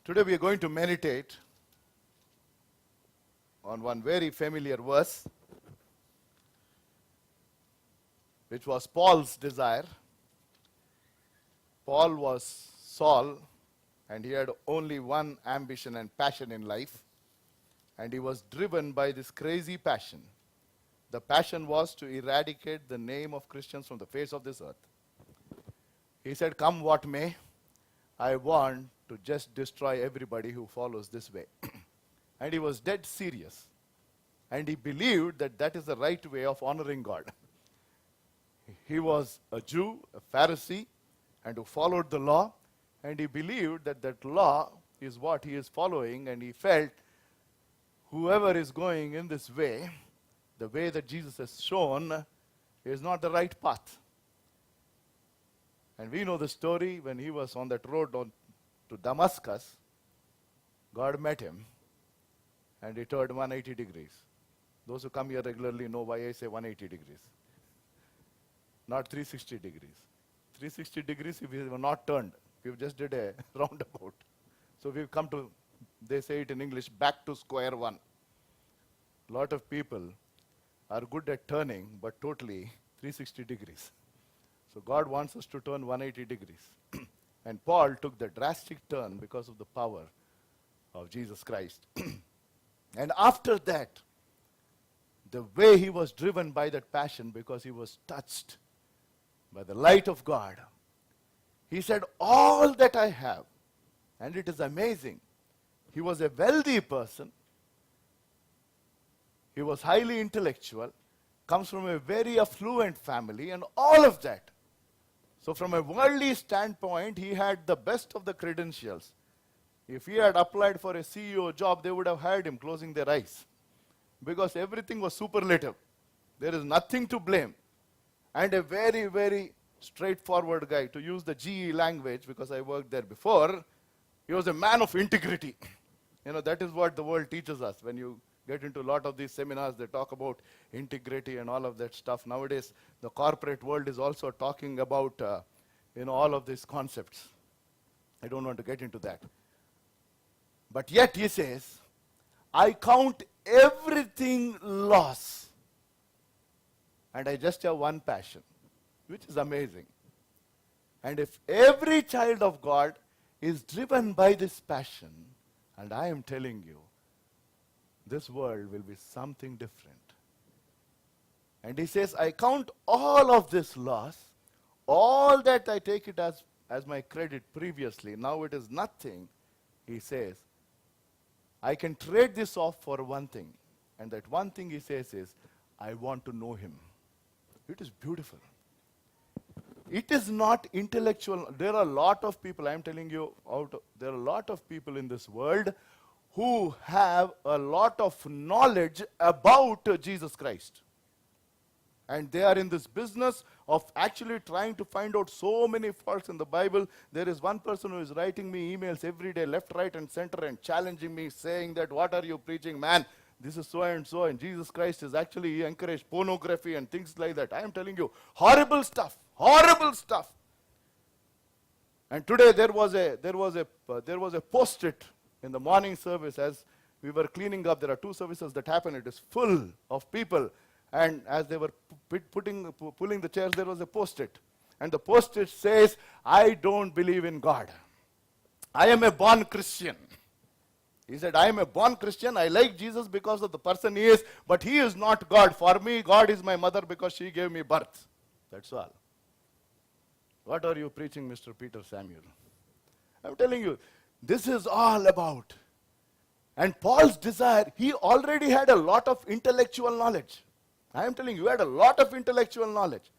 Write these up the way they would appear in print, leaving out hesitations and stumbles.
Today we are going to meditate on one very familiar verse, which was Paul's desire. Paul was Saul, and he had only one ambition and passion in life, and he was driven by this crazy passion. The passion was to eradicate the name of Christians from the face of this earth. He said, "Come what may, I want to just destroy everybody who follows this way." And he was dead serious. And he believed that that is the right way of honoring God. He was a Jew, a Pharisee, and who followed the law. And he believed that that law is what he is following. And he felt whoever is going in this way, the way that Jesus has shown, is not the right path. And we know the story. When he was on that road to Damascus, God met him and he turned 180 degrees. Those who come here regularly know why I say 180 degrees. Not 360 degrees. 360 degrees if we were not turned. We just did a roundabout. So we've come to, they say it in English, back to square one. A lot of people are good at turning, but totally 360 degrees. So God wants us to turn 180 degrees. And Paul took the drastic turn because of the power of Jesus Christ. And after that, the way he was driven by that passion, because he was touched by the light of God, he said, "All that I have," and it is amazing. He was a wealthy person. He was highly intellectual, comes from a very affluent family, and all of that. So from a worldly standpoint, he had the best of the credentials. If he had applied for a CEO job, they would have hired him, closing their eyes. Because everything was superlative. There is nothing to blame. And a very, very straightforward guy, to use the GE language, because I worked there before, he was a man of integrity. You know, that is what the world teaches us. When you get into a lot of these seminars, they talk about integrity and all of that stuff. Nowadays, the corporate world is also talking about, all of these concepts. I don't want to get into that. But yet he says, "I count everything loss, and I just have one passion," which is amazing. And if every child of God is driven by this passion, and I am telling you, this world will be something different. And he says, "I count all of this loss, all that I take it as my credit previously, now it is nothing." He says, "I can trade this off for one thing." And that one thing he says is, "I want to know him." It is beautiful. It is not intellectual. There are a lot of people, I am telling you, there are a lot of people in this world who have a lot of knowledge about Jesus Christ. And they are in this business of actually trying to find out so many faults in the Bible. There is one person who is writing me emails every day, left, right, and center, and challenging me, saying that, "What are you preaching, man? This is so and so, and Jesus Christ is actually, he encouraged pornography and things like that." I am telling you, horrible stuff, horrible stuff. And today there was a post-it in the morning service as we were cleaning up. There are two services that happen. It is full of people. And as they were pulling the chairs, there was a post-it. And the post-it says, "I don't believe in God. I am a born Christian." He said, "I am a born Christian. I like Jesus because of the person he is, but he is not God. For me, God is my mother because she gave me birth." That's all. What are you preaching, Mr. Peter Samuel? I'm telling you, this is all about. And Paul's desire, he already had a lot of intellectual knowledge. I am telling you, he had a lot of intellectual knowledge.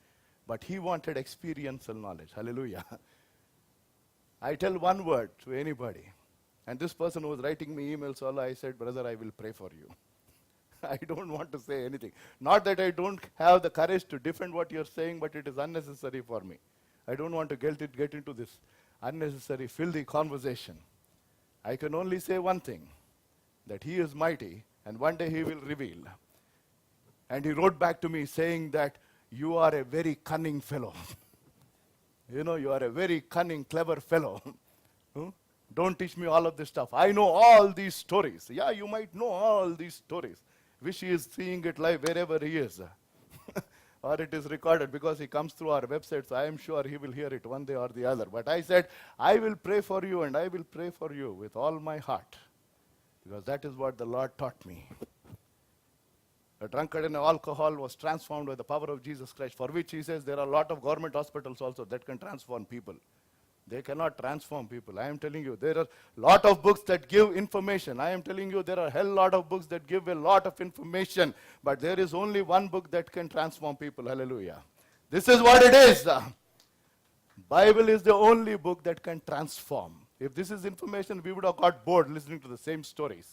But he wanted experiential knowledge. Hallelujah. I tell one word to anybody. And this person who was writing me emails, all I said, "Brother, I will pray for you." I don't want to say anything. Not that I don't have the courage to defend what you're saying, but it is unnecessary for me. I don't want to get into this unnecessary, filthy conversation. I can only say one thing, that he is mighty, and one day he will reveal. And he wrote back to me saying that, "You are a very cunning fellow." You are a very cunning, clever fellow. Don't teach me all of this stuff. I know all these stories. Yeah, you might know all these stories. Wish he is seeing it live wherever he is. Or it is recorded because he comes through our website, so I am sure he will hear it one day or the other. But I said, I will pray for you and I will pray for you with all my heart. Because that is what the Lord taught me. A drunkard in alcohol was transformed by the power of Jesus Christ, for which he says there are a lot of government hospitals also that can transform people. They cannot transform people. I am telling you, there are a lot of books that give information. I am telling you, there are a hell lot of books that give a lot of information. But there is only one book that can transform people. Hallelujah. This is what it is. Bible is the only book that can transform. If this is information, we would have got bored listening to the same stories.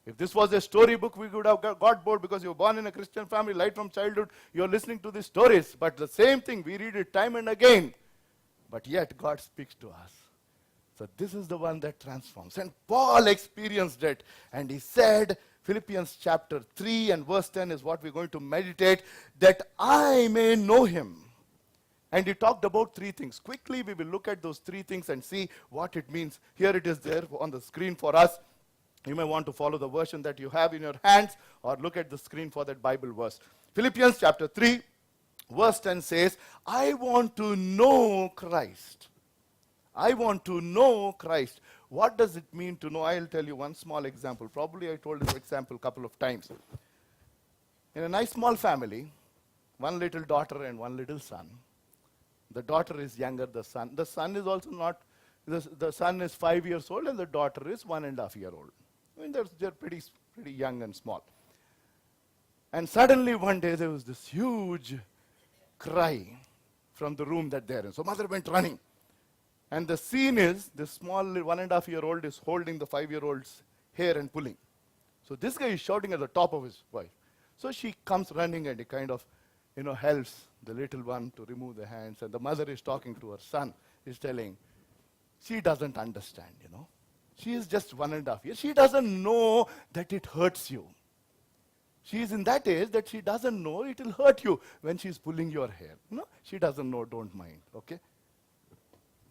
If this was a story book, we would have got bored because you were born in a Christian family, right from childhood, you are listening to these stories. But the same thing, we read it time and again. But yet God speaks to us. So this is the one that transforms. And Paul experienced it. And he said, Philippians chapter 3 and verse 10 is what we're going to meditate, that I may know him. And he talked about three things. Quickly we will look at those three things and see what it means. Here it is there on the screen for us. You may want to follow the version that you have in your hands or look at the screen for that Bible verse. Philippians chapter 3. Verse 10 says, I want to know Christ. I want to know Christ. What does it mean to know? I'll tell you one small example. Probably I told this example a couple of times. In a nice small family, one little daughter and one little son. The daughter is younger, the son is also not, the son is 5 years old and the daughter is 1.5 years old. I mean, they're pretty young and small. And suddenly one day there was this huge cry from the room that they're in. So mother went running. And the scene is, this small 1.5-year-old is holding the 5-year-old's hair and pulling. So this guy is shouting at the top of his voice. So she comes running and he kind of, helps the little one to remove the hands. And the mother is talking to her son, is telling, she doesn't understand, She is just 1.5 years. She doesn't know that it hurts you. She is in that age that she doesn't know it will hurt you when she's pulling your hair. She doesn't know, don't mind, okay?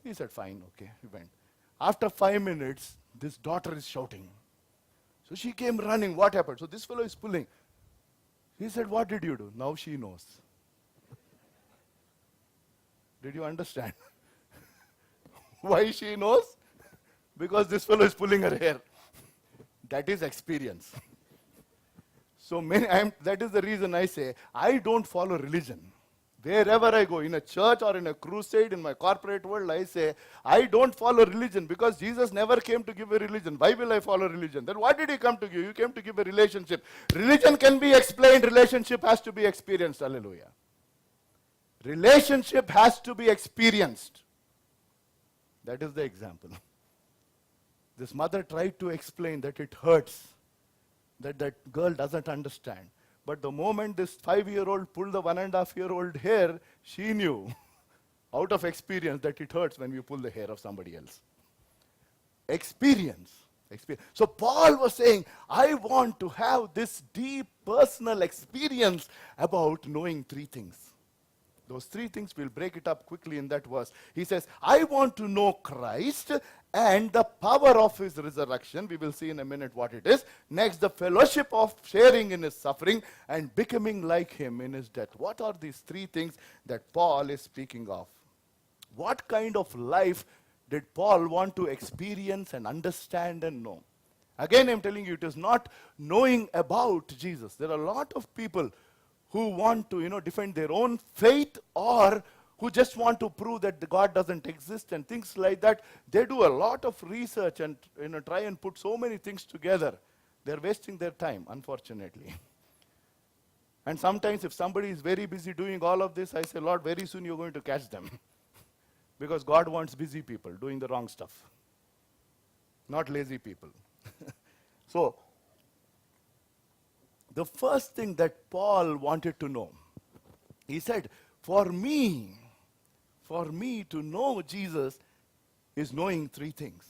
He said, fine, okay, he went. After 5 minutes, this daughter is shouting. So she came running, what happened? So this fellow is pulling. He said, what did you do? Now she knows. Did you understand? Why she knows? Because this fellow is pulling her hair. That is experience. So that is the reason I say, I don't follow religion. Wherever I go, in a church or in a crusade, in my corporate world, I say, I don't follow religion because Jesus never came to give a religion. Why will I follow religion? Then what did he come to give? He came to give a relationship. Religion can be explained, relationship has to be experienced. Hallelujah. Relationship has to be experienced. That is the example. This mother tried to explain that it hurts, that girl doesn't understand. But the moment this 5-year-old pulled the 1.5-year-old hair, she knew out of experience that it hurts when you pull the hair of somebody else. Experience. So Paul was saying, I want to have this deep personal experience about knowing three things. Those three things, we'll break it up quickly in that verse. He says, I want to know Christ and the power of his resurrection. We will see in a minute what it is. Next, the fellowship of sharing in his suffering and becoming like him in his death. What are these three things that Paul is speaking of? What kind of life did Paul want to experience and understand and know? Again, I'm telling you, it is not knowing about Jesus. There are a lot of people who want to, defend their own faith, or who just want to prove that God doesn't exist and things like that. They do a lot of research and try and put so many things together. They're wasting their time, unfortunately. And sometimes if somebody is very busy doing all of this, I say, Lord, very soon you're going to catch them. Because God wants busy people doing the wrong stuff, not lazy people. So, the first thing that Paul wanted to know, he said, for me to know Jesus is knowing three things.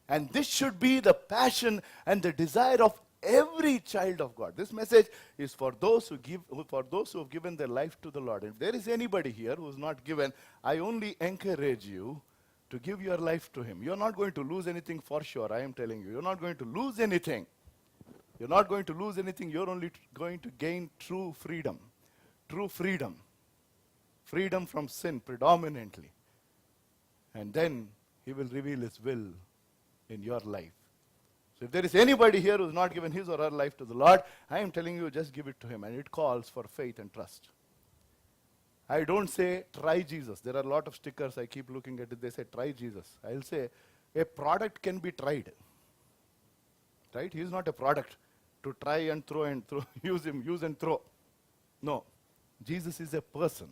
And this should be the passion and the desire of every child of God. This message is for those who have given their life to the Lord. If there is anybody here who is not given, I only encourage you to give your life to him. You're not going to lose anything for sure, I am telling you. You're not going to lose anything. You're not going to lose anything. You're only going to gain true freedom. True freedom. Freedom from sin predominantly. And then he will reveal his will in your life. So if there is anybody here who's not given his or her life to the Lord, I am telling you, just give it to him. And it calls for faith and trust. I don't say, try Jesus. There are a lot of stickers, I keep looking at it, they say, try Jesus. I'll say, a product can be tried. Right? He is not a product to try and throw, use him, use and throw. No. Jesus is a person.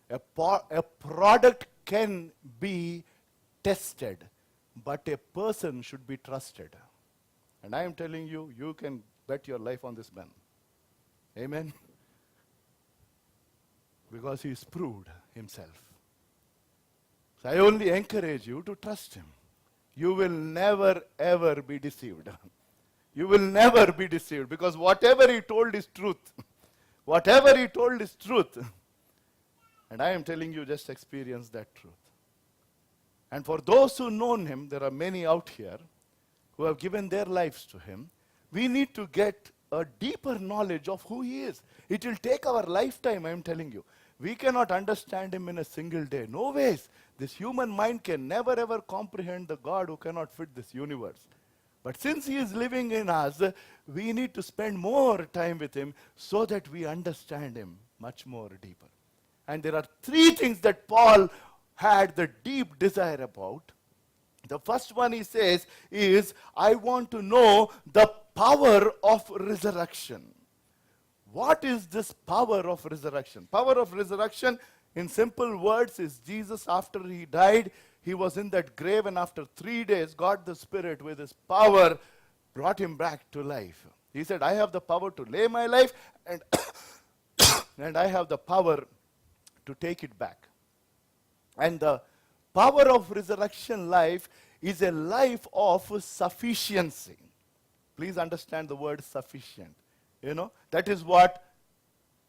A product can be tested, but a person should be trusted. And I am telling you, you can bet your life on this man. Amen? Because he has proved himself. So I only encourage you to trust him. You will never ever be deceived. You will never be deceived, because whatever he told is truth. Whatever he told is truth. And I am telling you, just experience that truth. And for those who know him, there are many out here who have given their lives to him. We need to get a deeper knowledge of who he is. It will take our lifetime, I am telling you. We cannot understand him in a single day. No ways. This human mind can never ever comprehend the God who cannot fit this universe. But since he is living in us, we need to spend more time with him so that we understand him much more deeper. And there are three things that Paul had the deep desire about. The first one he says is, I want to know the power of resurrection. What is this power of resurrection? Power of resurrection, in simple words, is Jesus, after he died, he was in that grave, and after 3 days, God the Spirit with his power brought him back to life. He said, I have the power to lay my life, and, and I have the power to take it back. And the power of resurrection life is a life of sufficiency. Please understand the word sufficient. You know, that is what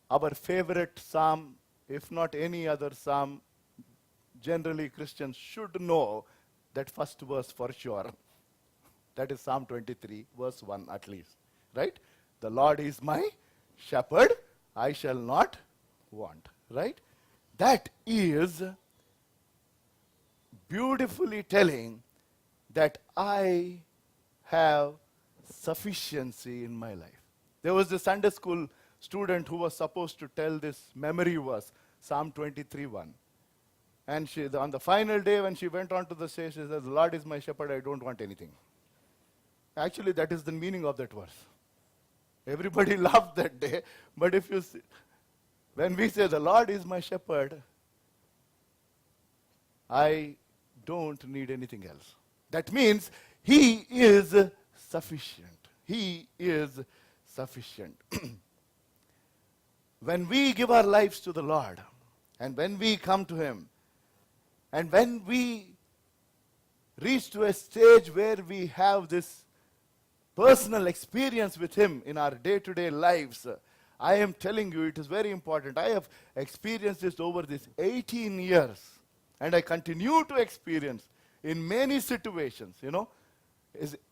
our favorite psalm, if not any other psalm, generally Christians should know that first verse for sure. That is Psalm 23, verse 1 at least. Right? The Lord is my shepherd, I shall not want. Right? That is beautifully telling that I have sufficiency in my life. There was a Sunday school student who was supposed to tell this memory verse, Psalm 23:1. And on the final day when she went on to the stage, she said, the Lord is my shepherd, I don't want anything. Actually, that is the meaning of that verse. Everybody laughed that day, but if you see, when we say the Lord is my shepherd, I don't need anything else. That means he is sufficient. He is sufficient. When we give our lives to the Lord, and when we come to him, and when we reach to a stage where we have this personal experience with him in our day-to-day lives, I am telling you, it is very important. I have experienced this over these 18 years, and I continue to experience in many situations, you know.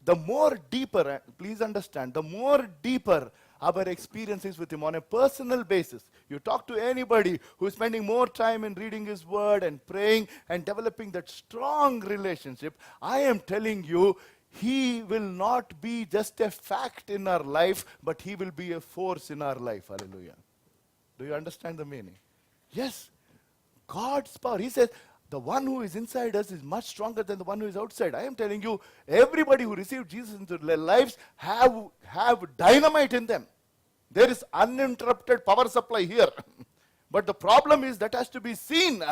The more deeper, please understand, the more deeper our experiences with him on a personal basis. You talk to anybody who is spending more time in reading his word and praying and developing that strong relationship, I am telling you, he will not be just a fact in our life, but he will be a force in our life. Hallelujah. Do you understand the meaning? Yes. God's power. He says, the one who is inside us is much stronger than the one who is outside. I am telling you, everybody who received Jesus into their lives have dynamite in them. There is uninterrupted power supply here. But the problem is that has to be seen.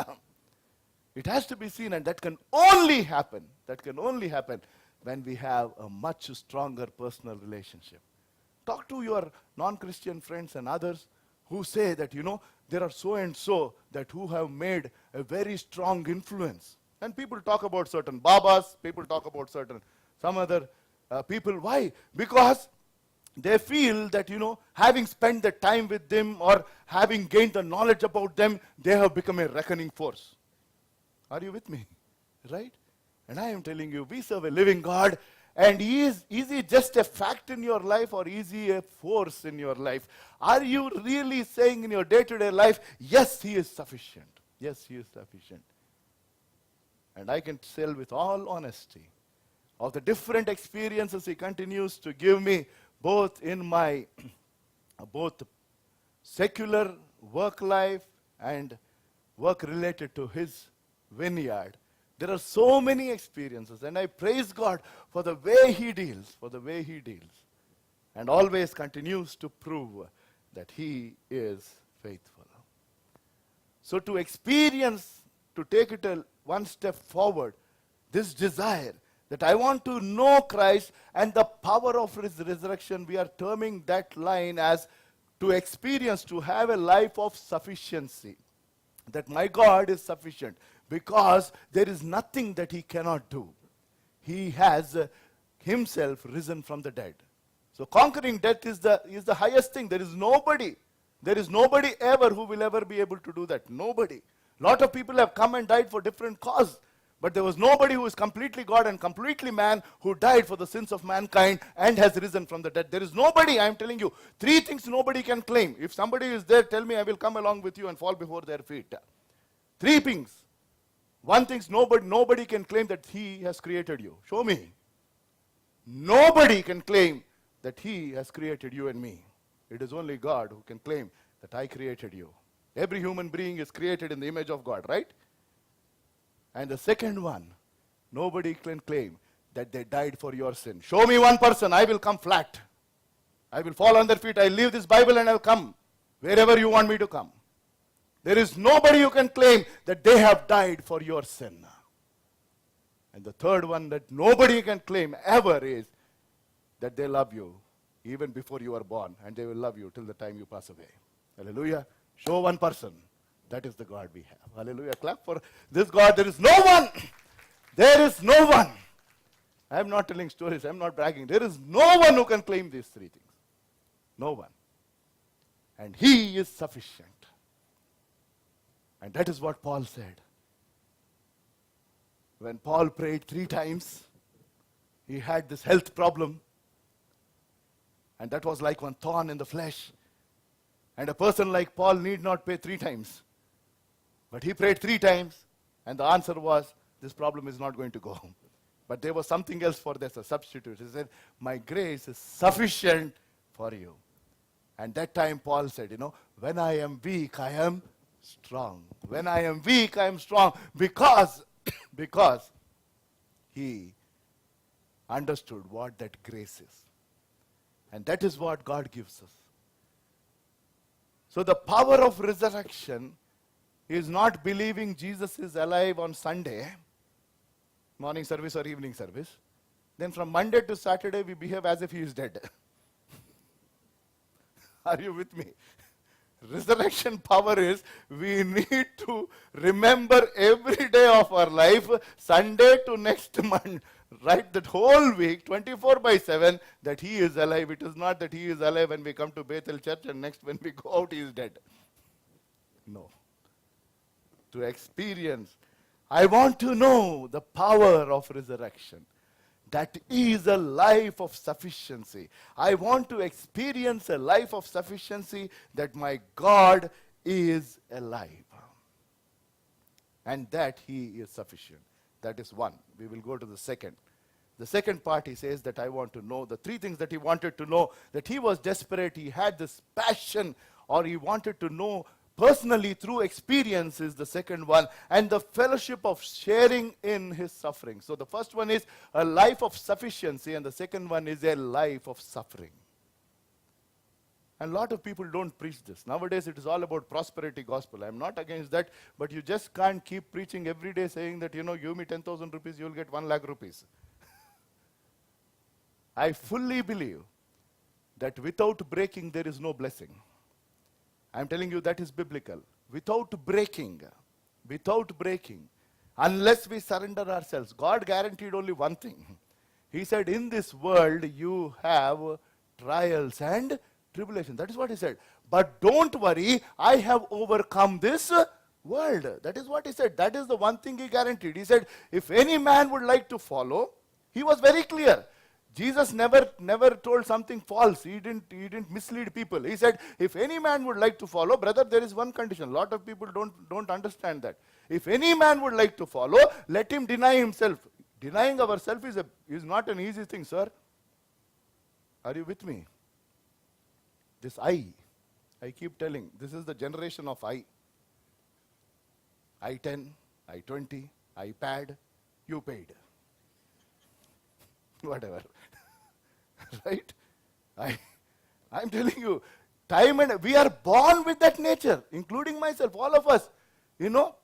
It has to be seen, and that can only happen. That can only happen when we have a much stronger personal relationship. Talk to your non-Christian friends and others who say that, you know, there are so and so that who have made a very strong influence. And people talk about certain Babas, people talk about some other people. Why? Because they feel that, you know, having spent the time with them or having gained the knowledge about them, they have become a reckoning force. Are you with me? Right? And I am telling you, we serve a living God. And is he just a fact in your life, or is he a force in your life? Are you really saying in your day-to-day life, yes, he is sufficient. Yes, he is sufficient. And I can tell with all honesty of the different experiences he continues to give me, both in my both secular work life and work related to his vineyard. There are so many experiences, and I praise God for the way he deals, and always continues to prove that he is faithful. So to experience, to take it one step forward, this desire that I want to know Christ and the power of his resurrection, we are terming that line as to experience, to have a life of sufficiency. That my God is sufficient because there is nothing that he cannot do. He has himself risen from the dead. So conquering death is the highest thing. There is nobody ever who will ever be able to do that. Nobody. Lot of people have come and died for different cause. But there was nobody who is completely God and completely man who died for the sins of mankind and has risen from the dead. There is nobody, I am telling you, 3 things nobody can claim. If somebody is there, tell me, I will come along with you and fall before their feet. 3 things. One thing, nobody can claim that he has created you. Show me. Nobody can claim that he has created you and me. It is only God who can claim that I created you. Every human being is created in the image of God, right? And the second one, nobody can claim that they died for your sin. Show me one person, I will come flat. I will fall on their feet. I leave this Bible and I'll come wherever you want me to come. There is nobody who can claim that they have died for your sin. And the third one that nobody can claim ever is that they love you even before you are born, and they will love you till the time you pass away. Hallelujah. Show one person. That is the God we have. Hallelujah. Clap for this God. There is no one. There is no one. I am not telling stories. I am not bragging. There is no one who can claim these 3 things. No one. And he is sufficient. And that is what Paul said. When Paul prayed 3 times, he had this health problem. And that was like one thorn in the flesh. And a person like Paul need not pray 3 times. But he prayed 3 times, and the answer was, this problem is not going to go. But there was something else for this, a substitute. He said, my grace is sufficient for you. And that time Paul said, when I am weak, I am strong. When I am weak, I am strong. Because he understood what that grace is. And that is what God gives us. So the power of resurrection is not believing Jesus is alive on Sunday, morning service or evening service. Then from Monday to Saturday, we behave as if he is dead. Are you with me? Resurrection power is we need to remember every day of our life, Sunday to next month, right? That whole week, 24/7, that he is alive. It is not that he is alive when we come to Bethel Church and next when we go out, he is dead. No. To experience, I want to know the power of resurrection. That is a life of sufficiency. I want to experience a life of sufficiency that my God is alive. And that he is sufficient. That is one. We will go to the second. The second part, he says that I want to know the 3 things that he wanted to know. That he was desperate, he had this passion, or he wanted to know personally through experience is the second one, and the fellowship of sharing in his suffering. So the first one is a life of sufficiency, and the second one is a life of suffering. And a lot of people don't preach this. Nowadays it is all about prosperity gospel. I'm not against that, but you just can't keep preaching every day saying that, give me 10,000 rupees, you'll get 1 lakh rupees. I fully believe that without breaking there is no blessing. I'm telling you that is biblical. Without breaking, unless we surrender ourselves, God guaranteed only one thing. He said, in this world you have trials and tribulation. That is what he said. But don't worry, I have overcome this world. That is what he said. That is the one thing he guaranteed. He said, if any man would like to follow, he was very clear. Jesus never told something false. He didn't mislead people. He said, if any man would like to follow, brother, there is one condition. A lot of people don't understand that. If any man would like to follow, let him deny himself. Denying ourselves is not an easy thing, sir. Are you with me? This I keep telling, this is the generation of I-10, I-20, iPad, you paid. Whatever. Right? I'm telling you, we are born with that nature, including myself, all of us.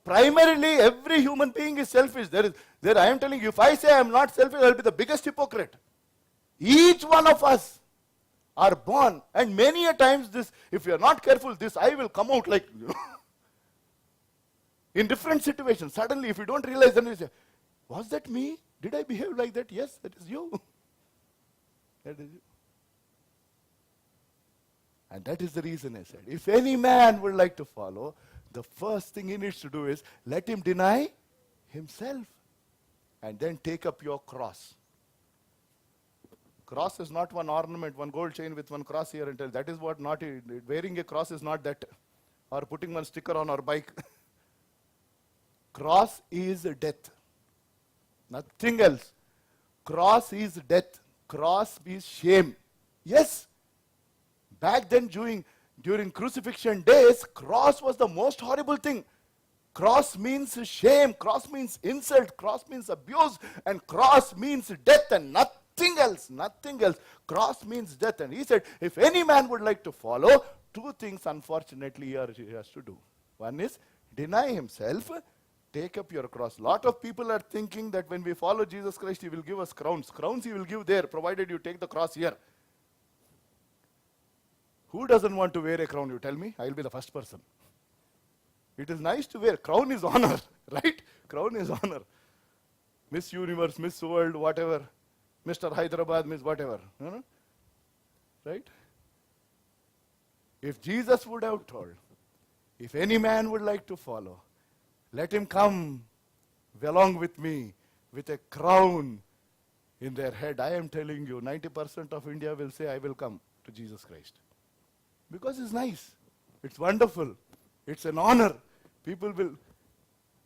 Primarily every human being is selfish. I am telling you, if I say I am not selfish, I will be the biggest hypocrite. Each one of us are born, and many a times this, if you are not careful, this I will come out like, in different situations. Suddenly, if you don't realize, then you say, was that me? Did I behave like that? Yes, that is you. That is you. And that is the reason I said, if any man would like to follow, the first thing he needs to do is, let him deny himself. And then take up your cross. Cross is not one ornament, one gold chain with one cross here and there. That is what not, wearing a cross is not that. Or putting one sticker on our bike. Cross is death. Nothing else. Cross is death. Cross is shame. Yes. Back then during crucifixion days, cross was the most horrible thing. Cross means shame. Cross means insult. Cross means abuse. And cross means death and nothing else. Nothing else. Cross means death. And he said, if any man would like to follow, two things unfortunately he has to do. One is deny himself. Take up your cross. Lot of people are thinking that when we follow Jesus Christ, he will give us crowns. Crowns he will give there, provided you take the cross here. Who doesn't want to wear a crown, you tell me? I will be the first person. It is nice to wear. Crown is honor, right? Crown is honor. Miss Universe, Miss World, whatever. Mr. Hyderabad, Miss whatever. Right? If Jesus would have told, if any man would like to follow, let him come along with me with a crown in their head. I am telling you, 90% of India will say, I will come to Jesus Christ. Because it's nice. It's wonderful. It's an honor. People will,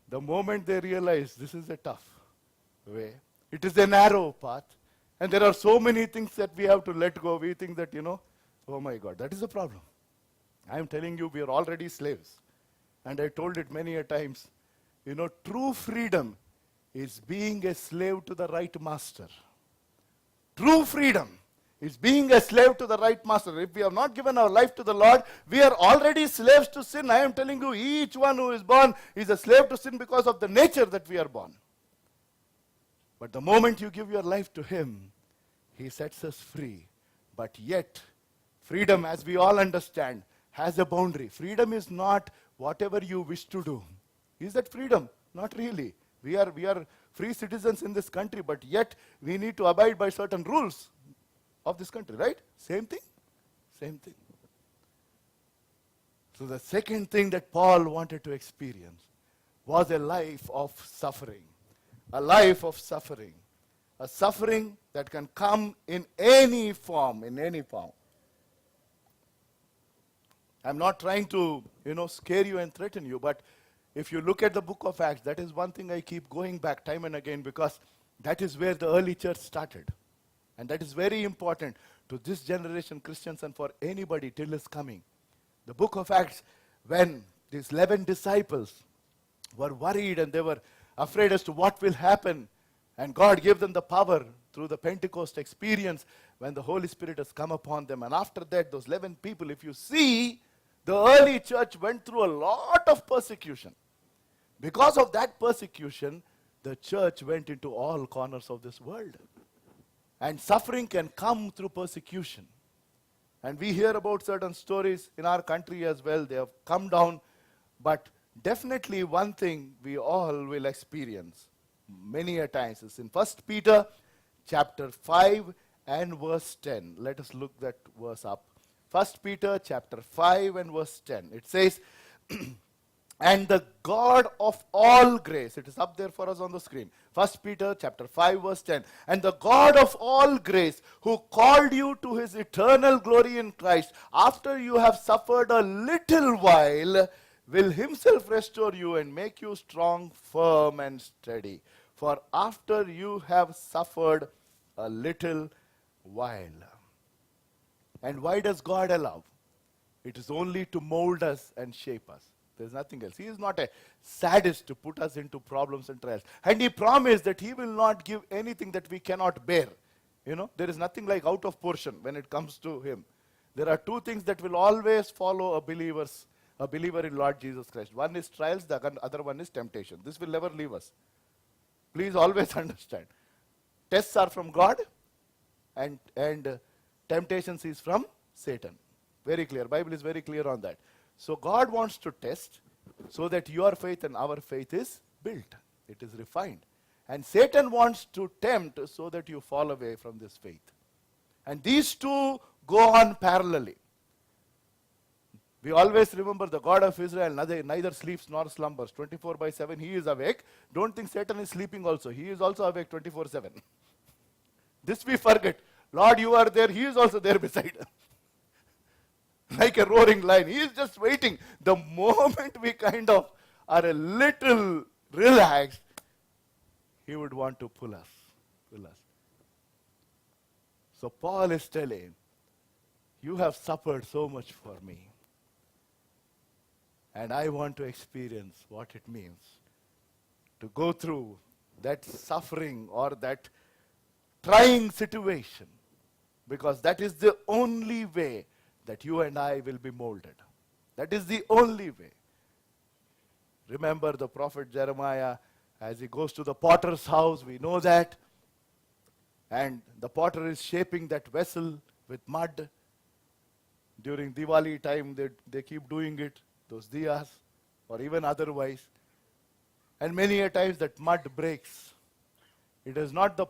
the moment they realize this is a tough way, it is a narrow path, and there are so many things that we have to let go. We think that, oh my God, that is the problem. I am telling you, we are already slaves. And I told it many a times. True freedom is being a slave to the right master. True freedom is being a slave to the right master. If we have not given our life to the Lord, we are already slaves to sin. I am telling you, each one who is born is a slave to sin because of the nature that we are born. But the moment you give your life to him, he sets us free. But yet, freedom, as we all understand, has a boundary. Freedom is not whatever you wish to do. Is that freedom? Not really. We are free citizens in this country, but yet we need to abide by certain rules of this country, right? Same thing? Same thing. So the second thing that Paul wanted to experience was a life of suffering. A life of suffering. A suffering that can come in any form, I'm not trying to, scare you and threaten you, but if you look at the book of Acts, that is one thing I keep going back time and again, because that is where the early church started. And that is very important to this generation, Christians, and for anybody till his coming. The book of Acts, when these 11 disciples were worried and they were afraid as to what will happen, and God gave them the power through the Pentecost experience when the Holy Spirit has come upon them. And after that, those 11 people, if you see, the early church went through a lot of persecution. Because of that persecution, the church went into all corners of this world. And suffering can come through persecution. And we hear about certain stories in our country as well. They have come down. But definitely one thing we all will experience many a times is in 1 Peter chapter 5 and verse 10. Let us look that verse up. 1 Peter chapter 5 and verse 10. It says, And the God of all grace, it is up there for us on the screen. 1 Peter chapter 5 verse 10. And the God of all grace, who called you to his eternal glory in Christ, after you have suffered a little while, will himself restore you and make you strong, firm, and steady. For after you have suffered a little while. And why does God allow? It is only to mold us and shape us. There's nothing else. He is not a sadist to put us into problems and trials. And he promised that he will not give anything that we cannot bear. You know, there is nothing like out of portion when it comes to him. There are two things that will always follow a believer in Lord Jesus Christ. One is trials, the other one is temptation. This will never leave us. Please always understand. Tests are from God, and temptations is from Satan. Very clear. Bible is very clear on that. So God wants to test so that your faith and our faith is built. It is refined. And Satan wants to tempt so that you fall away from this faith. And these two go on parallelly. We always remember the God of Israel neither sleeps nor slumbers. 24/7 he is awake. Don't think Satan is sleeping also. He is also awake 24/7. This we forget. Lord, you are there. He is also there beside us. Like a roaring lion. He is just waiting. The moment we kind of are a little relaxed, he would want to pull us. So Paul is telling, you have suffered so much for me. And I want to experience what it means to go through that suffering or that trying situation. Because that is the only way that you and I will be molded. That is the only way. Remember the prophet Jeremiah, as he goes to the potter's house, we know that. And the potter is shaping that vessel with mud. During Diwali time, they keep doing it, those diyas, or even otherwise. And many a times that mud breaks. It is not the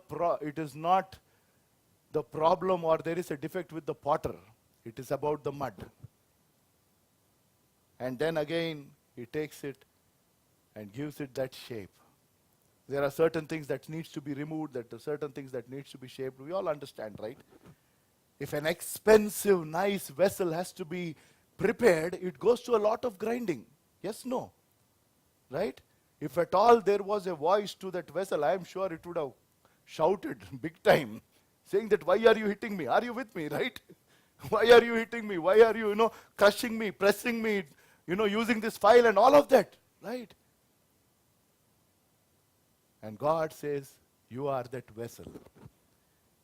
problem, or there is a defect with the potter. It is about the mud. And then again, he takes it and gives it that shape. There are certain things that needs to be removed, there are certain things that needs to be shaped. We all understand, right? If an expensive, nice vessel has to be prepared, it goes to a lot of grinding. Yes, no? Right? If at all there was a voice to that vessel, I am sure it would have shouted big time, saying that, why are you hitting me? Are you with me, right? Why are you hitting me? Why are you, crushing me, pressing me, using this file and all of that, right? And God says, you are that vessel.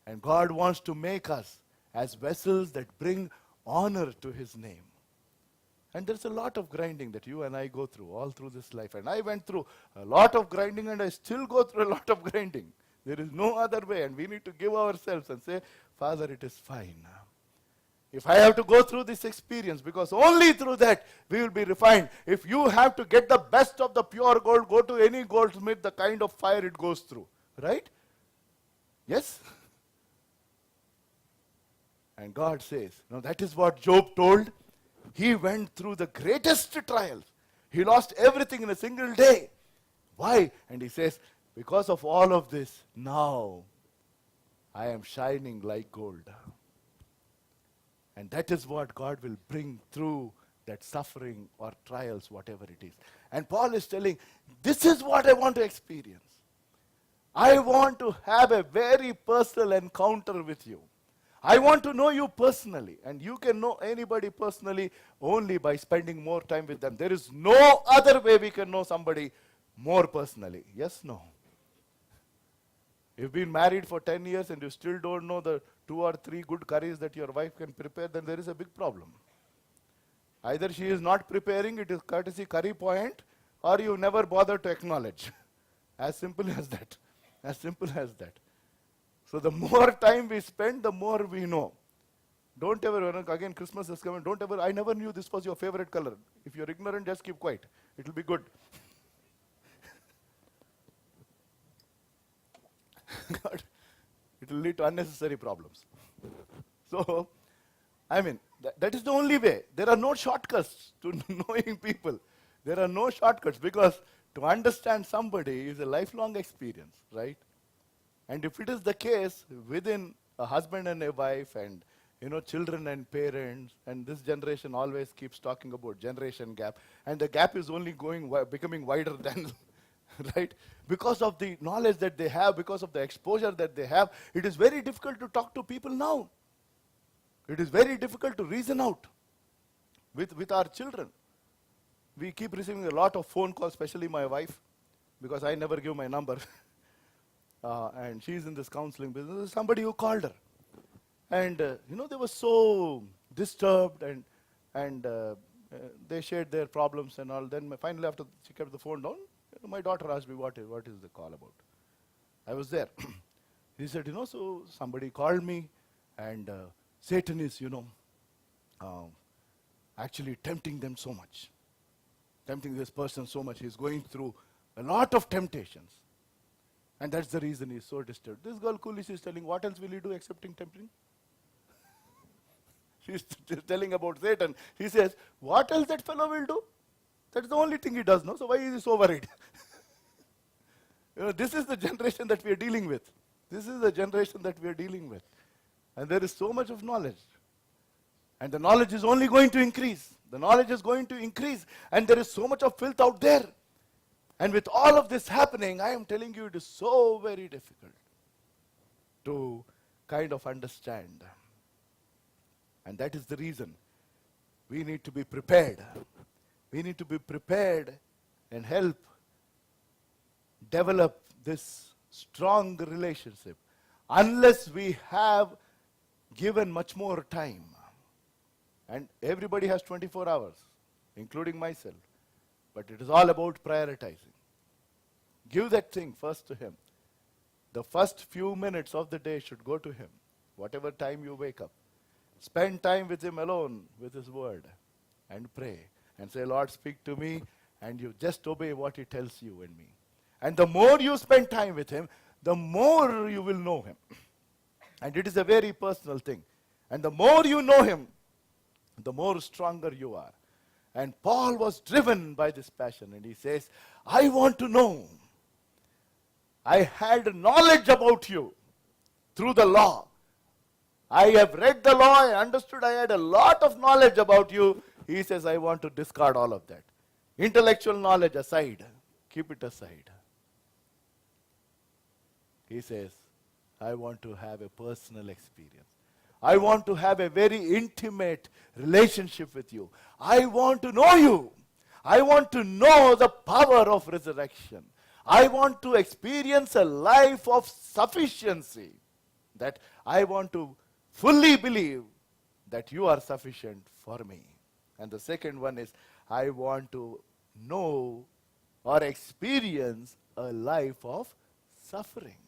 And God wants to make us as vessels that bring honor to his name. And there's a lot of grinding that you and I go through all through this life. And I went through a lot of grinding, and I still go through a lot of grinding. There is no other way, and we need to give ourselves and say, Father, it is fine. If I have to go through this experience, because only through that we will be refined. If you have to get the best of the pure gold, go to any goldsmith, the kind of fire it goes through. Right? Yes? And God says, that is what Job told. He went through the greatest trials. He lost everything in a single day. Why? And he says, because of all of this, now I am shining like gold. And that is what God will bring through that suffering or trials, whatever it is. And Paul is telling, this is what I want to experience. I want to have a very personal encounter with you. I want to know you personally. And you can know anybody personally only by spending more time with them. There is no other way we can know somebody more personally. Yes, no? You've been married for 10 years and you still don't know the 2 or 3 good curries that your wife can prepare, then there is a big problem. Either she is not preparing, it is courtesy curry point, or you never bother to acknowledge. As simple as that. As simple as that. So the more time we spend, the more we know. Don't ever, again Christmas is coming, don't ever, I never knew this was your favorite color. If you're ignorant, just keep quiet. It will be good. God, it will lead to unnecessary problems. So, that is the only way. There are no shortcuts to knowing people. There are no shortcuts because to understand somebody is a lifelong experience, right? And if it is the case within a husband and a wife and children and parents, and this generation always keeps talking about generation gap, and the gap is only becoming wider than right? Because of the knowledge that they have, because of the exposure that they have, it is very difficult to talk to people now. It is very difficult to reason out with our children. We keep receiving a lot of phone calls, especially my wife, because I never give my number. And she's in this counseling business. Somebody who called her. And, they were so disturbed and they shared their problems and all. Then finally, after she kept the phone down, my daughter asked me, what is the call about? I was there. He said, so somebody called me and Satan is, actually tempting them so much. Tempting this person so much. He's going through a lot of temptations. And that's the reason he's so disturbed. This girl Kulish is telling, what else will he do excepting tempting? She's telling about Satan. He says, what else that fellow will do? That's the only thing he does, no? So why is he so worried? This is the generation that we are dealing with. This is the generation that we are dealing with. And there is so much of knowledge. And the knowledge is only going to increase. The knowledge is going to increase. And there is so much of filth out there. And with all of this happening, I am telling you, it is so very difficult to kind of understand. And that is the reason we need to be prepared. We need to be prepared and help develop this strong relationship. Unless we have given much more time. And everybody has 24 hours, including myself. But it is all about prioritizing. Give that thing first to him. The first few minutes of the day should go to him. Whatever time you wake up. Spend time with him alone, with his word. And pray. And say, Lord, speak to me. And you just obey what he tells you and me. And the more you spend time with him, the more you will know him. And it is a very personal thing. And the more you know him, the more stronger you are. And Paul was driven by this passion. And he says, I want to know. I had knowledge about you through the law. I have read the law, I understood, I had a lot of knowledge about you. He says, I want to discard all of that. Intellectual knowledge aside, keep it aside. He says, I want to have a personal experience. I want to have a very intimate relationship with you. I want to know you. I want to know the power of resurrection. I want to experience a life of sufficiency. That I want to fully believe that you are sufficient for me. And the second one is, I want to know or experience a life of suffering.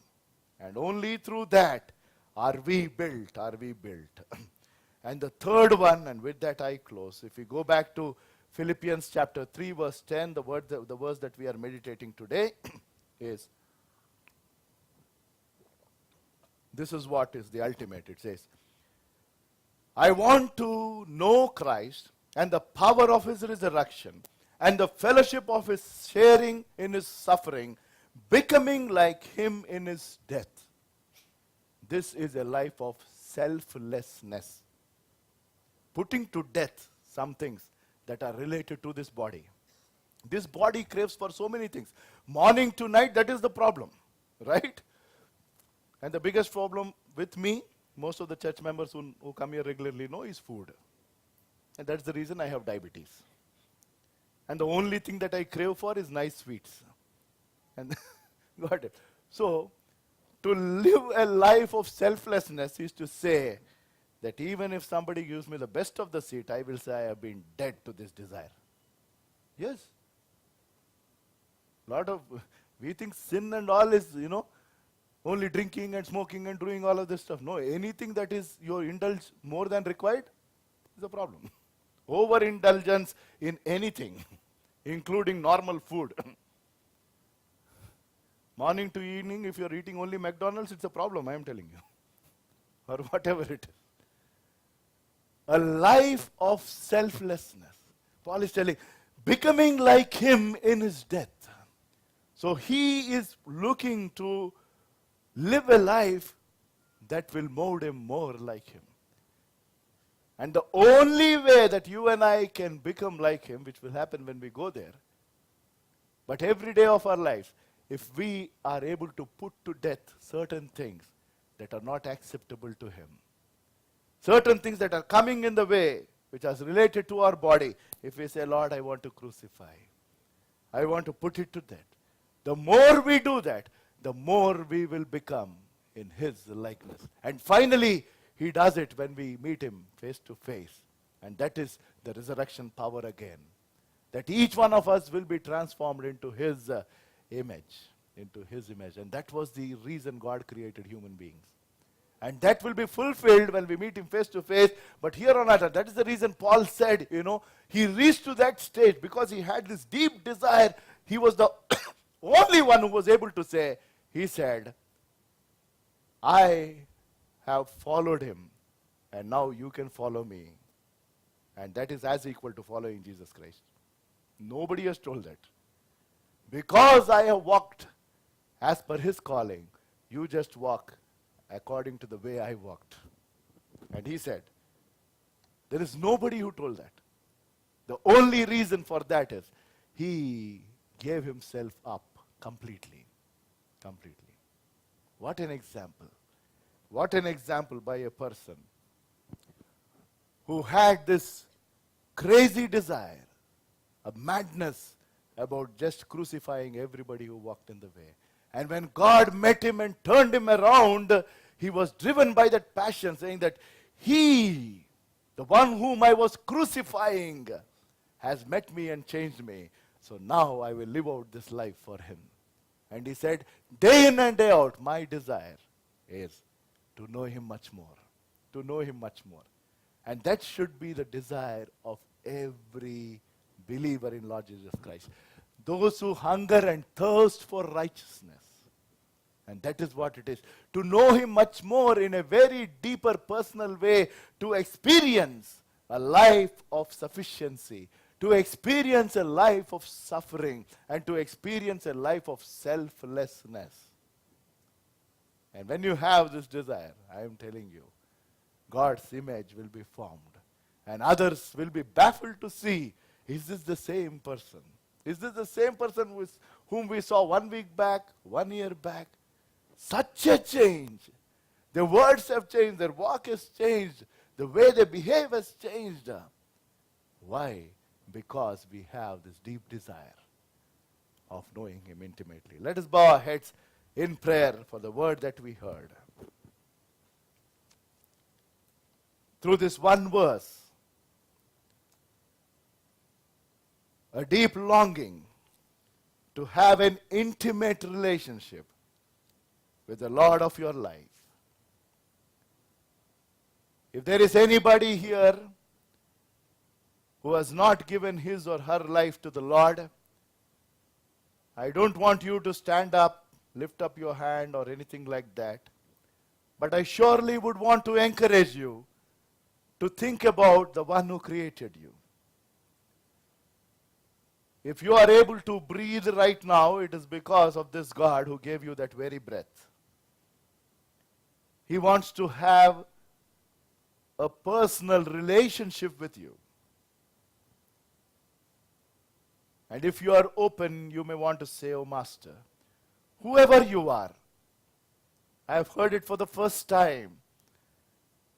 And only through that are we built. And the third one, and with that I close. If we go back to Philippians chapter 3 verse 10, the verse that we are meditating today is, this is what is the ultimate. It says, I want to know Christ and the power of his resurrection and the fellowship of his sharing in his suffering, becoming like him in his death. This is a life of selflessness. Putting to death some things that are related to this body. This body craves for so many things. Morning to night, that is the problem. Right? And the biggest problem with me, most of the church members who come here regularly know, is food. And that's the reason I have diabetes. And the only thing that I crave for is nice sweets. And got it. So, to live a life of selflessness is to say that even if somebody gives me the best of the seat, I will say I have been dead to this desire. Yes. We think sin and all is, only drinking and smoking and doing all of this stuff. No, anything that is you indulge more than required is a problem. Overindulgence in anything, including normal food. Morning to evening, if you're eating only McDonald's, it's a problem, I am telling you. Or whatever it is. A life of selflessness. Paul is telling, becoming like him in his death. So he is looking to live a life that will mold him more like him. And the only way that you and I can become like him, which will happen when we go there, but every day of our lives, if we are able to put to death certain things that are not acceptable to him, certain things that are coming in the way, which are related to our body, if we say, Lord, I want to crucify, I want to put it to death, the more we do that, the more we will become in his likeness. And finally, he does it when we meet him face to face. And that is the resurrection power again. That each one of us will be transformed into his image. Into his image. And that was the reason God created human beings. And that will be fulfilled when we meet him face to face. But here on earth, that is the reason Paul said, he reached to that stage because he had this deep desire. He was the only one who was able to say, he said, I have followed him, and now you can follow me. And that is as equal to following Jesus Christ. Nobody has told that. Because I have walked as per his calling, you just walk according to the way I walked. And he said, there is nobody who told that. The only reason for that is he gave himself up completely. Completely. What an example. What an example by a person who had this crazy desire, a madness about just crucifying everybody who walked in the way. And when God met him and turned him around, he was driven by that passion, saying that he, the one whom I was crucifying, has met me and changed me. So now I will live out this life for him. And he said, day in and day out, my desire is to know him much more. To know him much more. And that should be the desire of every believer in Lord Jesus Christ. Those who hunger and thirst for righteousness. And that is what it is. To know him much more in a very deeper personal way. To experience a life of sufficiency. To experience a life of suffering. And to experience a life of selflessness. And when you have this desire, I am telling you, God's image will be formed. And others will be baffled to see, is this the same person? Is this the same person whom we saw 1 week back, 1 year back? Such a change. Their words have changed, their walk has changed, the way they behave has changed. Why? Because we have this deep desire of knowing him intimately. Let us bow our heads in prayer for the word that we heard. Through this one verse, a deep longing to have an intimate relationship with the Lord of your life. If there is anybody here who has not given his or her life to the Lord, I don't want you to stand up, lift up your hand or anything like that. But I surely would want to encourage you to think about the one who created you. If you are able to breathe right now, it is because of this God who gave you that very breath. He wants to have a personal relationship with you. And if you are open, you may want to say, oh Master, whoever you are, I have heard it for the first time,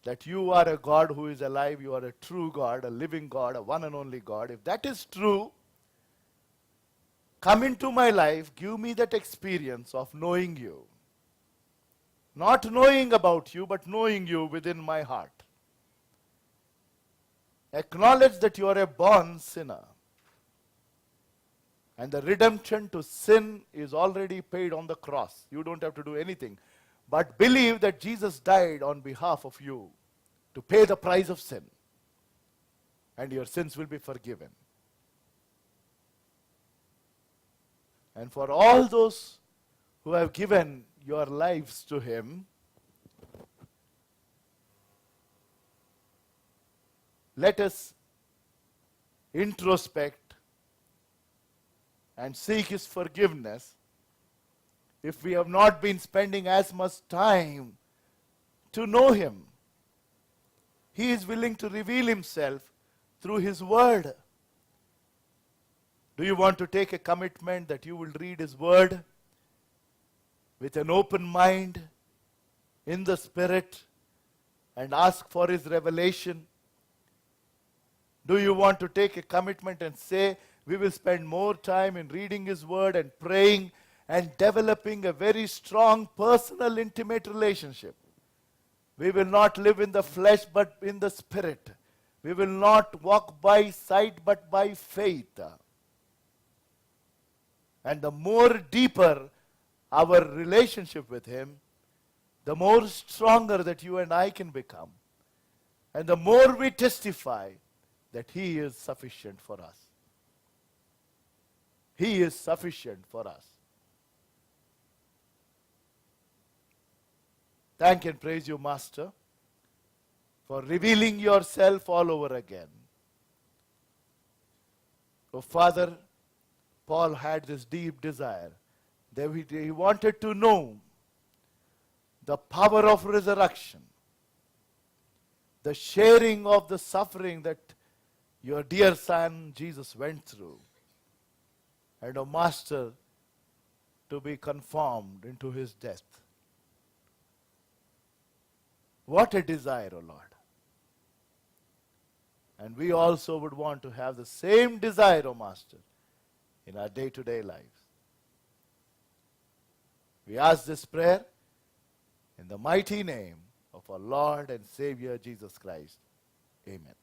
that you are a God who is alive, you are a true God, a living God, a one and only God. If that is true, come into my life, give me that experience of knowing you. Not knowing about you, but knowing you within my heart. Acknowledge that you are a born sinner. And the redemption to sin is already paid on the cross. You don't have to do anything. But believe that Jesus died on behalf of you to pay the price of sin. And your sins will be forgiven. And for all those who have given your lives to him, let us introspect and seek His forgiveness, if we have not been spending as much time to know Him, He is willing to reveal Himself through His Word. Do you want to take a commitment that you will read His Word with an open mind, in the Spirit, and ask for His revelation? Do you want to take a commitment and say, we will spend more time in reading His Word and praying and developing a very strong personal intimate relationship? We will not live in the flesh but in the Spirit. We will not walk by sight but by faith. And the more deeper our relationship with Him, the more stronger that you and I can become. And the more we testify that He is sufficient for us. He is sufficient for us. Thank and praise you, Master, for revealing yourself all over again. Oh, Father, Paul had this deep desire that he wanted to know the power of resurrection, the sharing of the suffering that your dear Son Jesus went through, and, oh Master, to be conformed into His death. What a desire, O Lord. And we also would want to have the same desire, O Master, in our day-to-day lives. We ask this prayer in the mighty name of our Lord and Savior Jesus Christ. Amen.